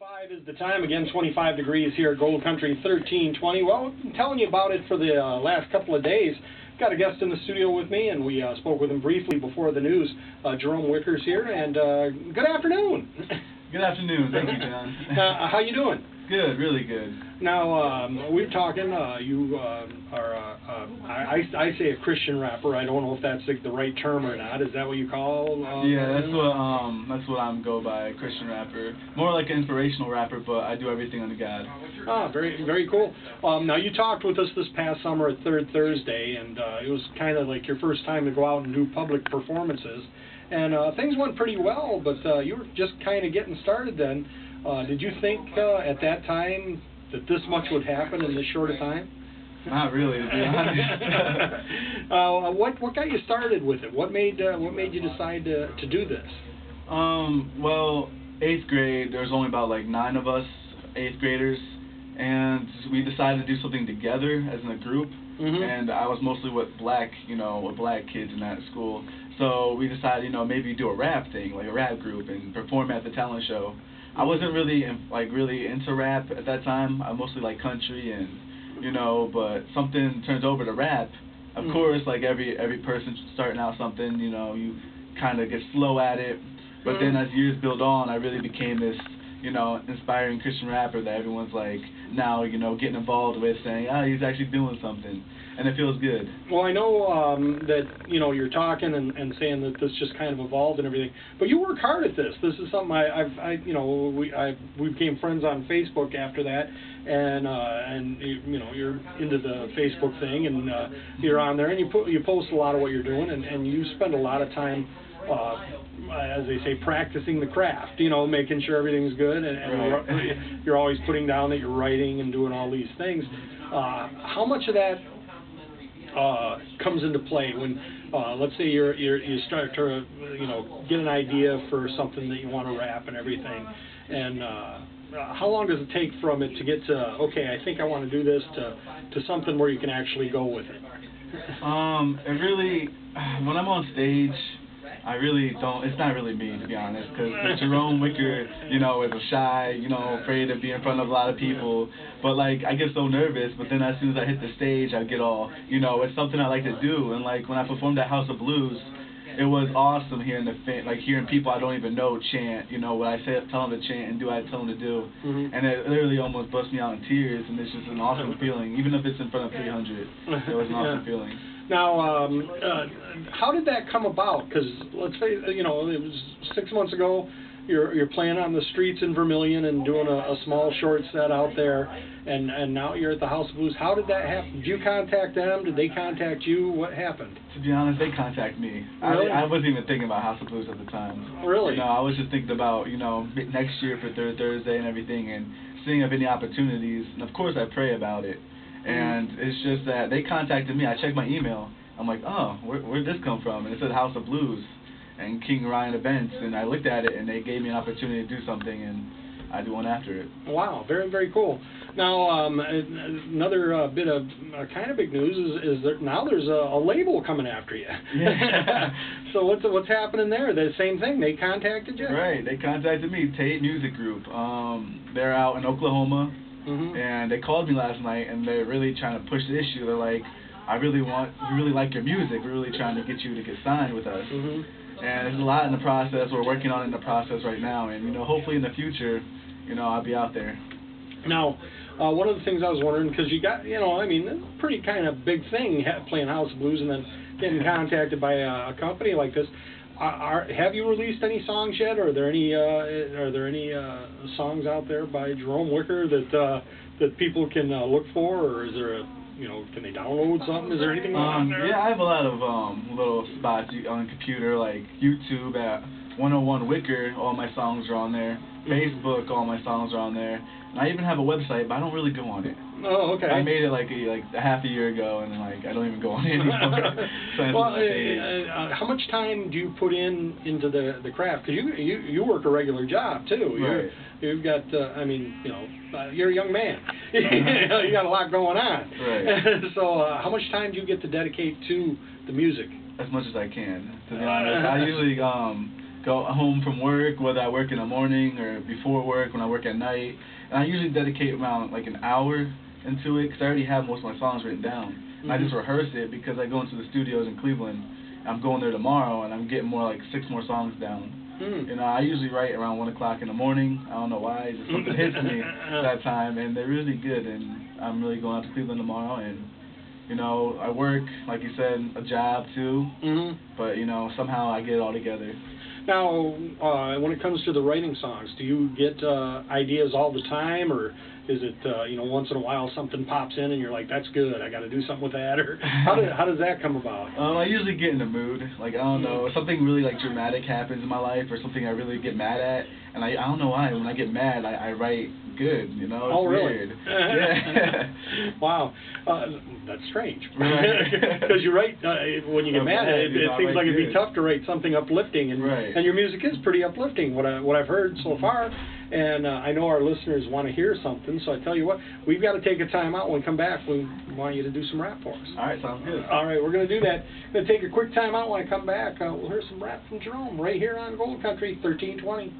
5 is the time, again 25 degrees here at Gold Country 1320. Well, I'm telling you about it for the last couple of days. Got a guest in the studio with me, and we spoke with him briefly before the news. Jerome Wicker's here, and good afternoon. Good afternoon. Thank you, John. How you doing? Good, really good. Now, we're talking, you are, I say a Christian rapper. I don't know if that's the right term or not. Is that what you call? Yeah, that's what I'm go by, Christian rapper. More like an inspirational rapper, but I do everything under God. Ah, very, very cool. Now, you talked with us this past summer at Third Thursday, and it was kind of like your first time to go out and do public performances. And things went pretty well, but you were just kind of getting started then. Did you think at that time that this much would happen in this short a time? Not really, to be honest. What got you started with it? What made you decide to do this? Well, 8th grade, there was only about like 9 of us, 8th graders, and we decided to do something together as in a group. Mm-hmm. And I was mostly with black kids in that school. So we decided, maybe do a rap thing, like a rap group, and perform at the talent show. I wasn't really really into rap at that time. I mostly like country and but something turns over to rap. Of course, like every person starting out something, you kind of get slow at it. But then as years build on, I really became this inspiring Christian rapper that everyone's like now getting involved with, saying, he's actually doing something, and it feels good. Well, I know that you're talking and saying that this just kind of evolved and everything, but you work hard at this. This is something we became friends on Facebook after that, and you're into the Facebook thing, and you're on there, and you post a lot of what you're doing, and you spend a lot of time, as they say, practicing the craft, making sure everything's good, and right. You're always putting down that you're writing and doing all these things. How much of that comes into play when, let's say you start to get an idea for something that you want to rap and everything, and how long does it take from it to get to, okay, I think I want to do this, to something where you can actually go with it? It really, when I'm on stage, I really don't, it's not really me, to be honest, because Jerome Wicker, is shy, afraid to be in front of a lot of people, but like, I get so nervous, but then as soon as I hit the stage, I get all, it's something I like to do, and like, when I performed at House of Blues, it was awesome hearing hearing people I don't even know chant, what I tell them to chant and do I tell them to do, and it literally almost busts me out in tears, and it's just an awesome feeling, even if it's in front of 300, it was an awesome feeling. Now, how did that come about? Because let's say, it was 6 months ago. You're playing on the streets in Vermilion and doing a small short set out there, and now you're at the House of Blues. How did that happen? Did you contact them? Did they contact you? What happened? To be honest, they contacted me. Really? I wasn't even thinking about House of Blues at the time. Really? No, I was just thinking about next year for Third Thursday and everything, and seeing if any opportunities. And of course, I pray about it. And it's just that they contacted me. I checked my email. I'm like, oh, where'd this come from? And it said House of Blues and King Ryan Events. And I looked at it, and they gave me an opportunity to do something, and I went after it. Wow, very, very cool. Now, another bit of kind of big news is that now there's a label coming after you. Yeah. So what's happening there? The same thing. They contacted you? Right. They contacted me. Tate Music Group. They're out in Oklahoma. And they called me last night, and they're really trying to push the issue. They're like, we really like your music. We're really trying to get you to get signed with us. And there's a lot in the process. We're working on it in the process right now, and hopefully in the future, I'll be out there. Now, one of the things I was wondering, because you got, it's a pretty kind of big thing playing House of Blues and then getting contacted by a company like this. Have you released any songs yet? Or are there any songs out there by Jerome Wicker that people can look for, or is there can they download something? Is there anything on there? Yeah, I have a lot of little spots on the computer, like YouTube at 101 Wicker. All my songs are on there. Facebook, all my songs are on there. And I even have a website, but I don't really go on it. Oh, okay. I made it like a half a year ago, and I don't even go on it anymore. Well, how much time do you put into the craft? Because you work a regular job too. Right. You've got, you're a young man. You got a lot going on. Right. So how much time do you get to dedicate to the music? As much as I can, to be honest. I usually go home from work, whether I work in the morning or before work when I work at night. And I usually dedicate around like an hour into it because I already have most of my songs written down. And I just rehearse it because I go into the studios in Cleveland. I'm going there tomorrow and I'm getting more like 6 more songs down. You know, I usually write around 1 o'clock in the morning. I don't know why, just something hits me that time, and they're really good. And I'm really going out to Cleveland tomorrow, and you know, I work, like you said, a job too. But you know, somehow I get it all together. Now, when it comes to the writing songs, do you get ideas all the time, or is it you know, once in a while something pops in and you're like, that's good, I got to do something with that, or how does that come about? I usually get in the mood, like I don't know, something really like dramatic happens in my life, or something I really get mad at, and I don't know why, when I get mad, I write good, you know, it's weird. Yeah. Wow, that's strange. Because you write, when you get mad, it seems like it'd be tough to write something uplifting, and your music is pretty uplifting, what I've heard so far. And I know our listeners want to hear something, so I tell you what, we've got to take a time out. When we come back, we want you to do some rap for us. All right, sounds good. All right, we're going to do that. Going to take a quick time out. When I come back, we'll hear some rap from Jerome right here on Gold Country 1320.